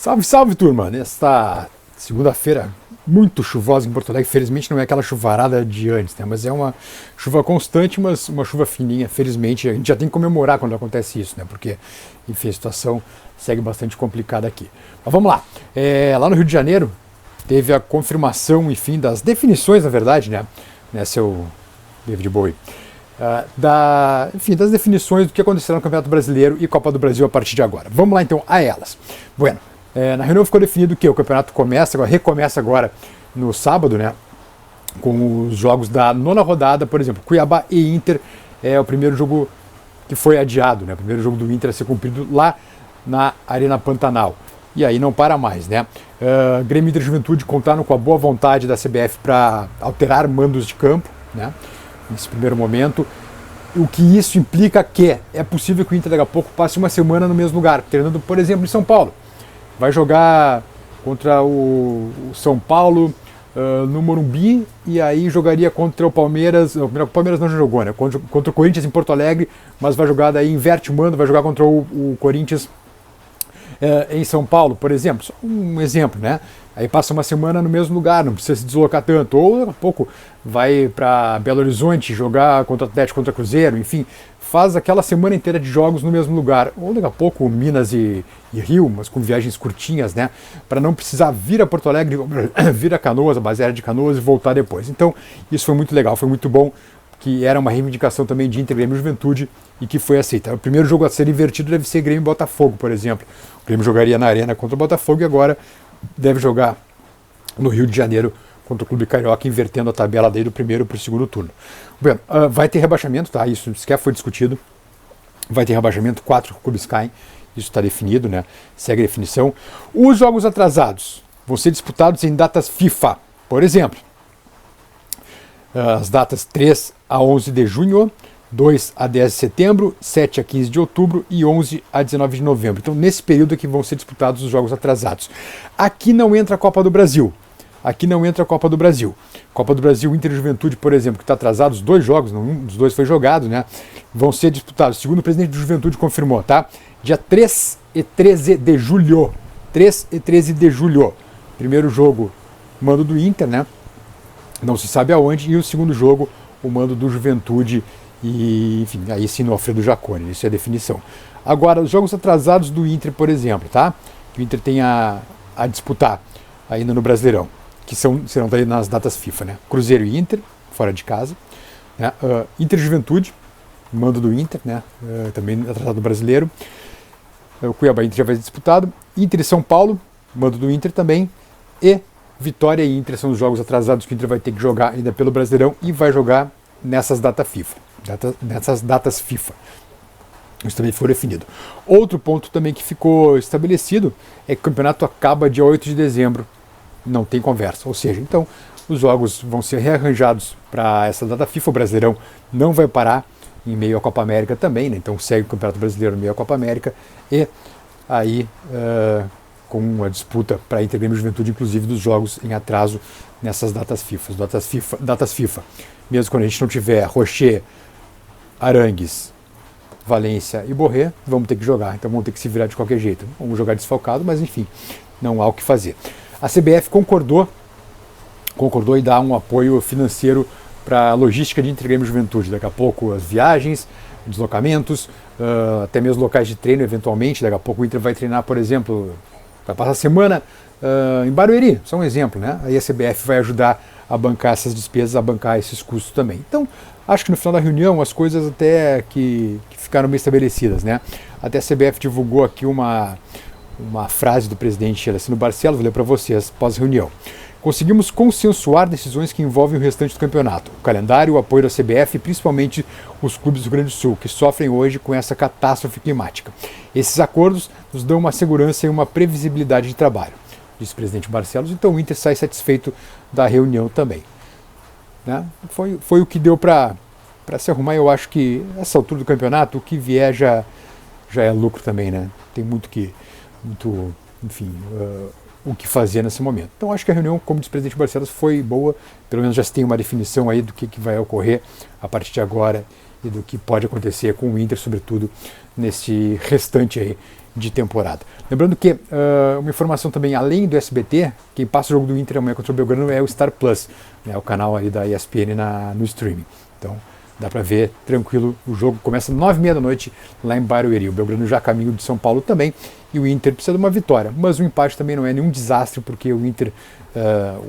Salve, salve, turma! Nesta segunda-feira muito chuvosa em Porto Alegre, felizmente não é aquela chuvarada de antes, né? Mas é uma chuva constante, mas uma chuva fininha, felizmente. A gente já tem que comemorar quando acontece isso, né? Porque, enfim, a situação segue bastante complicada aqui. Mas vamos lá. Lá no Rio de Janeiro, teve a confirmação, enfim, das definições, na verdade, né, seu David Bowie? Das definições do que acontecerá no Campeonato Brasileiro e Copa do Brasil a partir de agora. Vamos lá, então, a elas. Bueno. Na reunião ficou definido que o campeonato recomeça agora no sábado, né? Com os jogos da nona rodada, por exemplo, Cuiabá e Inter é o primeiro jogo que foi adiado, né? O primeiro jogo do Inter a ser cumprido lá na Arena Pantanal. E aí não para mais, né? Grêmio e Inter Juventude contaram com a boa vontade da CBF para alterar mandos de campo, né? Nesse primeiro momento. O que isso implica que é possível que o Inter daqui a pouco passe uma semana no mesmo lugar, treinando, por exemplo, em São Paulo. Vai jogar contra o São Paulo no Morumbi e aí jogaria contra o Palmeiras. O Palmeiras não jogou, né? Contra o Corinthians em Porto Alegre, mas vai jogar daí, inverte o mando, vai jogar contra o Corinthians em São Paulo, por exemplo. Só um exemplo, né? Aí passa uma semana no mesmo lugar, não precisa se deslocar tanto. Ou daqui a pouco vai para Belo Horizonte jogar contra o Atlético, contra o Cruzeiro, enfim. Faz aquela semana inteira de jogos no mesmo lugar. Ou daqui a pouco Minas e Rio, mas com viagens curtinhas, né? Para não precisar vir a Porto Alegre, vir a Canoas, a base aérea de Canoas e voltar depois. Então, isso foi muito legal, foi muito bom, que era uma reivindicação também de Inter, Grêmio e Juventude e que foi aceita. O primeiro jogo a ser invertido deve ser Grêmio e Botafogo, por exemplo. O Grêmio jogaria na Arena contra o Botafogo e agora deve jogar no Rio de Janeiro contra o Clube Carioca, invertendo a tabela daí do primeiro para o segundo turno. Bem, vai ter rebaixamento, tá? Isso sequer foi discutido. Vai ter rebaixamento, 4 clubes caem, isso está definido, né? Segue a definição. Os jogos atrasados vão ser disputados em datas FIFA, por exemplo. As datas 3 a 11 de junho, 2 a 10 de setembro, 7 a 15 de outubro e 11 a 19 de novembro. Então, nesse período aqui vão ser disputados os jogos atrasados. Aqui não entra a Copa do Brasil. Copa do Brasil, Inter e Juventude, por exemplo, que está atrasado, os dois jogos, um dos dois foi jogado, né? Vão ser disputados, segundo o presidente do Juventude confirmou, tá? Dia 3 e 13 de julho. 3 e 13 de julho. Primeiro jogo, mando do Inter, né? Não se sabe aonde. E o segundo jogo, o mando do Juventude. E, enfim, aí sim no Alfredo Jaconi, isso é a definição. Agora, os jogos atrasados do Inter, por exemplo, tá? Que o Inter tem a disputar ainda no Brasileirão, que serão daí nas datas FIFA, né? Cruzeiro e Inter, fora de casa, né? Inter e Juventude, mando do Inter, né? Também atrasado brasileiro. O Cuiabá Inter já vai ser disputado. Inter e São Paulo, mando do Inter também. E Vitória e Inter são os jogos atrasados que o Inter vai ter que jogar ainda pelo Brasileirão e vai jogar nessas datas FIFA. Isso também foi definido. Outro ponto também que ficou estabelecido é que o campeonato acaba dia 8 de dezembro. Não tem conversa. Ou seja, então, os jogos vão ser rearranjados para essa data FIFA. O Brasileirão não vai parar em meio à Copa América também, né? Então segue o Campeonato Brasileiro no meio à Copa América. E aí, com a disputa para Inter, Grêmio e Juventude, inclusive dos jogos em atraso nessas datas FIFA. Mesmo quando a gente não tiver Rocher, Arangues, Valência e Borré, vamos ter que jogar. Então vamos ter que se virar de qualquer jeito. Vamos jogar desfalcado, mas enfim, não há o que fazer. A CBF concordou em dar um apoio financeiro para a logística de Inter, Grêmio e Juventude. Daqui a pouco as viagens, deslocamentos, até mesmo locais de treino eventualmente. Daqui a pouco o Inter vai treinar, por exemplo, vai passar a semana em Barueri, só um exemplo, né? Aí a CBF vai ajudar a bancar essas despesas, a bancar esses custos também. Então, acho que no final da reunião as coisas até que ficaram bem estabelecidas, né? Até a CBF divulgou aqui uma frase do presidente Alessandro Barcelos, vou ler para vocês, pós-reunião. Conseguimos consensuar decisões que envolvem o restante do campeonato, o calendário, o apoio da CBF e principalmente os clubes do Rio Grande do Sul, que sofrem hoje com essa catástrofe climática. Esses acordos nos dão uma segurança e uma previsibilidade de trabalho, disse o presidente Barcelos. Então o Inter sai satisfeito da reunião também. Né? Foi o que deu para se arrumar. Eu acho que essa altura do campeonato, o que vier já é lucro também, né? Tem o que fazer nesse momento. Então acho que a reunião, como disse o presidente Barcelos, foi boa. Pelo menos já se tem uma definição aí do que vai ocorrer a partir de agora e do que pode acontecer com o Inter, sobretudo nesse restante aí de temporada. Lembrando que uma informação também, além do SBT, quem passa o jogo do Inter amanhã contra o Belgrano é o Star Plus, né, o canal ali da ESPN no streaming. Então dá para ver tranquilo, o jogo começa 9h30 da noite lá em Barueri. O Belgrano já a caminho de São Paulo também, e o Inter precisa de uma vitória, mas o empate também não é nenhum desastre, porque o Inter,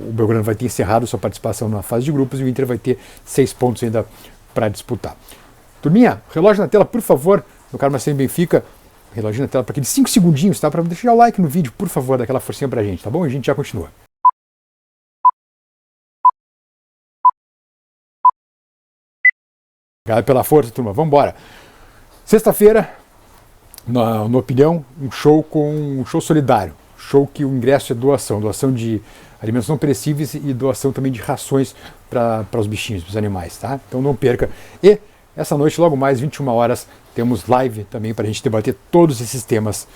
o Belgrano vai ter encerrado sua participação na fase de grupos e o Inter vai ter 6 pontos ainda para disputar. Turminha, relógio na tela, por favor, no Carmacém Benfica, relógio na tela para aqueles 5 segundinhos, tá? Para deixar o like no vídeo, por favor, daquela forcinha pra gente, tá bom? A gente já continua. Obrigado pela força, turma. Vamos embora. Sexta-feira, na Opinião, um show solidário. Show que o ingresso é doação de alimentos não perecíveis e doação também de rações para os bichinhos, para os animais, tá? Então não perca. E essa noite, logo mais, 21 horas, temos live também para a gente debater todos esses temas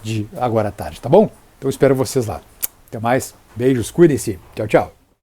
de agora à tarde, tá bom? Então espero vocês lá. Até mais, beijos, cuidem-se. Tchau, tchau.